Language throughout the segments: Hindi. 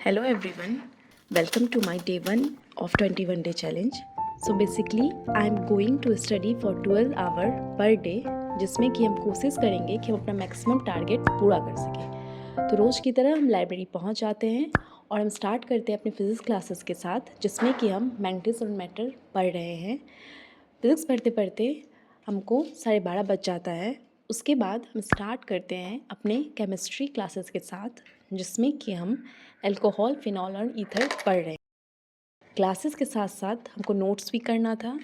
Hello everyone, welcome to my day 1 of 21 day challenge. So basically I am going to study for 12 hour per day जिसमें कि हम कोशिश करेंगे कि हम अपना मैक्सिमम टारगेट पूरा कर सकें। तो रोज़ की तरह हम लाइब्रेरी पहुंच जाते हैं और हम स्टार्ट करते हैं अपने फिज़िक्स क्लासेस के साथ, जिसमें कि हम मैग्नेटिज्म और मैटर पढ़ रहे हैं। फिज़िक्स पढ़ते पढ़ते हमको 12:30 बज जाता है। उसके बाद हम स्टार्ट करते हैं अपने केमिस्ट्री क्लासेस के साथ, जिसमें कि हम अल्कोहल, फिनॉल और ईथर पढ़ रहे हैं। क्लासेस के साथ साथ हमको नोट्स भी करना था,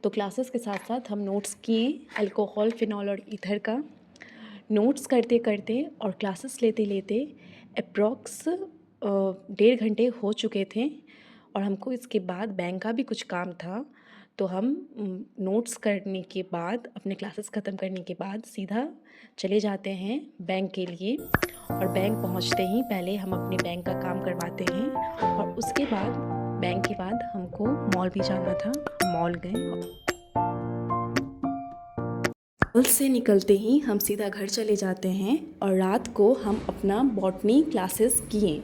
तो क्लासेस के साथ साथ हम नोट्स किए अल्कोहल, फिनॉल और ईथर का। नोट्स करते करते और क्लासेस लेते लेते अप्रॉक्स 1.5 घंटे हो चुके थे और हमको इसके बाद बैंक का भी कुछ काम था। तो हम नोट्स करने के बाद, अपने क्लासेस ख़त्म करने के बाद सीधा चले जाते हैं बैंक के लिए। और बैंक पहुंचते ही पहले हम अपने बैंक का काम करवाते हैं और उसके बाद बैंक के बाद हमको मॉल भी जाना था। मॉल गए। मॉल से निकलते ही हम सीधा घर चले जाते हैं और रात को हम अपना बॉटनी क्लासेस किए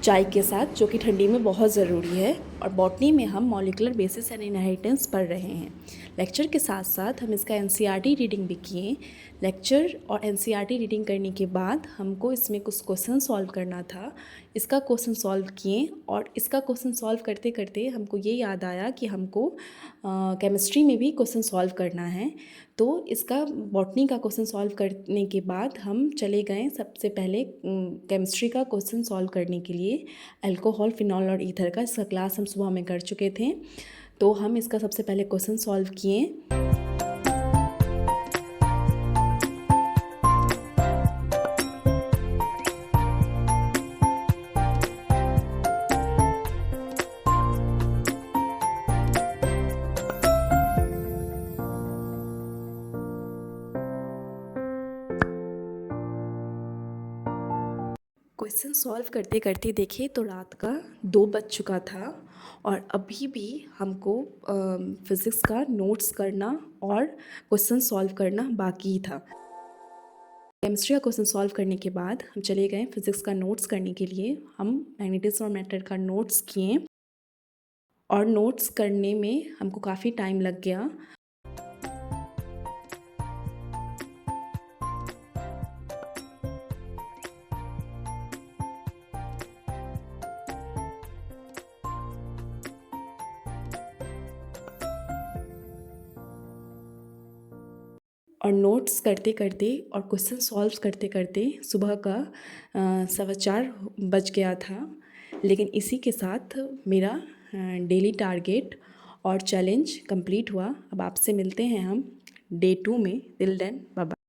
चाय के साथ, जो कि ठंडी में बहुत ज़रूरी है। और बॉटनी में हम मॉलिकुलर बेसिस एंड इनहेरिटेंस पढ़ रहे हैं। लेक्चर के साथ साथ हम इसका एनसीईआरटी रीडिंग भी किए। लेक्चर और एनसीईआरटी रीडिंग करने के बाद हमको इसमें कुछ क्वेश्चन सॉल्व करना था। इसका क्वेश्चन सॉल्व किए और इसका क्वेश्चन सॉल्व करते करते हमको ये याद आया कि हमको केमिस्ट्री में भी क्वेश्चन सॉल्व करना है। तो इसका बॉटनी का क्वेश्चन सॉल्व करने के बाद हम चले गए सबसे पहले केमिस्ट्री का क्वेश्चन सॉल्व करने के लिए। अल्कोहल, फिनॉल और ईथर का इसका क्लास हम सुबह में कर चुके थे, तो हम इसका सबसे पहले क्वेश्चन सॉल्व किए। क्वेश्चन सॉल्व करते करते देखे तो रात का 2 बज चुका था और अभी भी हमको फिज़िक्स का नोट्स करना और क्वेश्चन सॉल्व करना बाकी था। केमिस्ट्री का क्वेश्चन सॉल्व करने के बाद हम चले गए फिज़िक्स का नोट्स करने के लिए। हम मैग्नेटिज्म और मैटर का नोट्स किए और नोट्स करने में हमको काफ़ी टाइम लग गया। और नोट्स करते करते और क्वेश्चन सॉल्व करते करते सुबह का 4:15 बज गया था। लेकिन इसी के साथ मेरा डेली टारगेट और चैलेंज कंप्लीट हुआ। अब आपसे मिलते हैं हम डे 2 में। Till then bye bye.